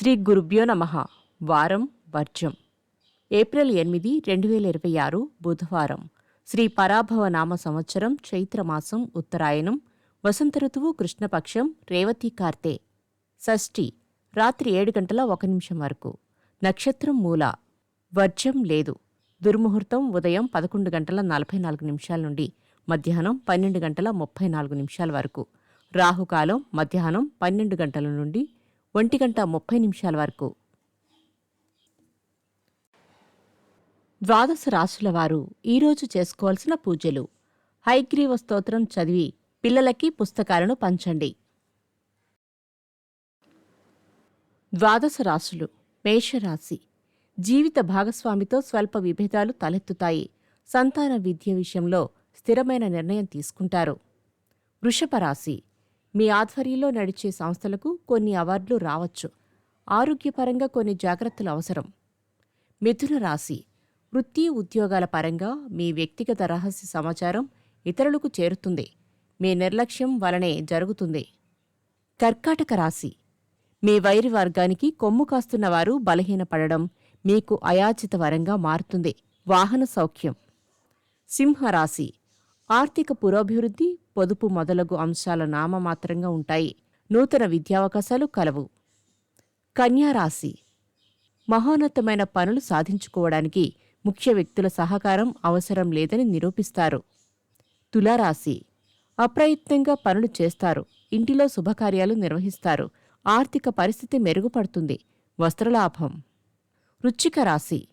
శ్రీ గురుభ్యో నమః. వారం వర్జం. ఏప్రిల్ 8, 2026 బుధవారం. శ్రీ పరాభవ నామ సంవత్సరం చైత్రమాసం ఉత్తరాయణం. వసంత ఋతువు కృష్ణపక్షం రేవతి కార్తె. షష్ఠి రాత్రి 7 గంటల 1 నిమిషం వరకు. నక్షత్రం మూల. వర్జం లేదు. దుర్ముహూర్తం ఉదయం 11 గంటల 44 నిమిషాల నుండి మధ్యాహ్నం 12 గంటల 34 నిమిషాల వరకు. రాహుకాలం మధ్యాహ్నం 12 గంటల నుండి 1 గంట 30 నిమిషాల వరకు. ద్వాదశ రాశుల వారు ఈరోజు చేసుకోవాల్సిన పూజలు. హయగ్రీవ స్తోత్రం చదివి పిల్లలకి పుస్తకాలను పంచండి. ద్వాదశ రాశులు. మేషరాశి. జీవిత భాగస్వామితో స్వల్ప విభేదాలు తలెత్తుతాయి. సంతాన విద్య విషయంలో స్థిరమైన నిర్ణయం తీసుకుంటారు. వృషభ రాశి. మీ ఆధ్వర్యంలో నడిచే సంస్థలకు కొన్ని అవార్డులు రావచ్చు. ఆరోగ్యపరంగా కొన్ని జాగ్రత్తలు అవసరం. మిథున రాశి. వృత్తి ఉద్యోగాల పరంగా మీ వ్యక్తిగత రహస్య సమాచారం ఇతరులకు చేరుతుంది. మీ నిర్లక్ష్యం వలనే జరుగుతుంది. కర్కాటక రాశి. మీ వైరి వర్గానికి కొమ్ము కాస్తున్న వారు బలహీనపడడం మీకు అయాచిత వరంగా మారుతుంది. వాహన సౌఖ్యం. సింహరాశి. ఆర్థిక పురోభివృద్ధి, పొదుపు మొదలగు అంశాల నామమాత్రంగా ఉంటాయి. నూతన విద్యావకాశాలు కలవు. కన్యారాశి. మహోన్నతమైన పనులు సాధించుకోవడానికి ముఖ్య వ్యక్తుల సహకారం అవసరం లేదని నిరూపిస్తారు. తులారాశి. అప్రయత్నంగా పనులు చేస్తారు. ఇంటిలో శుభకార్యాలు నిర్వహిస్తారు. ఆర్థిక పరిస్థితి మెరుగుపడుతుంది. వస్త్రలాభం. వృశ్చిక రాశి.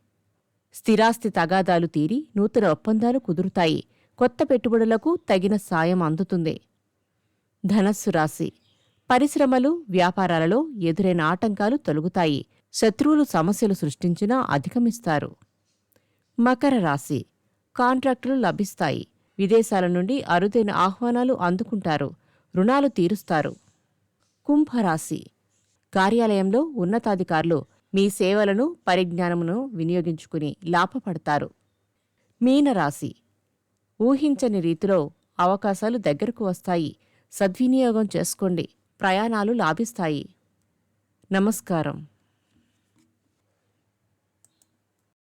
స్థిరాస్తి తగాదాలు తీరి నూతన ఒప్పందాలు కుదురుతాయి. కొత్త పెట్టుబడులకు తగిన సాయం అందుతుంది. ధనస్సు రాశి. పరిశ్రమలు, వ్యాపారాలలో ఎదురైన ఆటంకాలు తొలగుతాయి. శత్రువులు సమస్యలు సృష్టించినా అధిగమిస్తారు. మకర రాశి. కాంట్రాక్టులు లభిస్తాయి. విదేశాల నుండి అరుదైన ఆహ్వానాలు అందుకుంటారు. రుణాలు తీరుస్తారు. కుంభరాశి. కార్యాలయంలో ఉన్నతాధికారులు మీ సేవలను, పరిజ్ఞానమును వినియోగించుకుని లాభపడతారు. మీనరాశి. ఊహించని రీతిలో అవకాశాలు దగ్గరకు వస్తాయి. సద్వినియోగం చేసుకోండి. ప్రయాణాలు లాభిస్తాయి. నమస్కారం.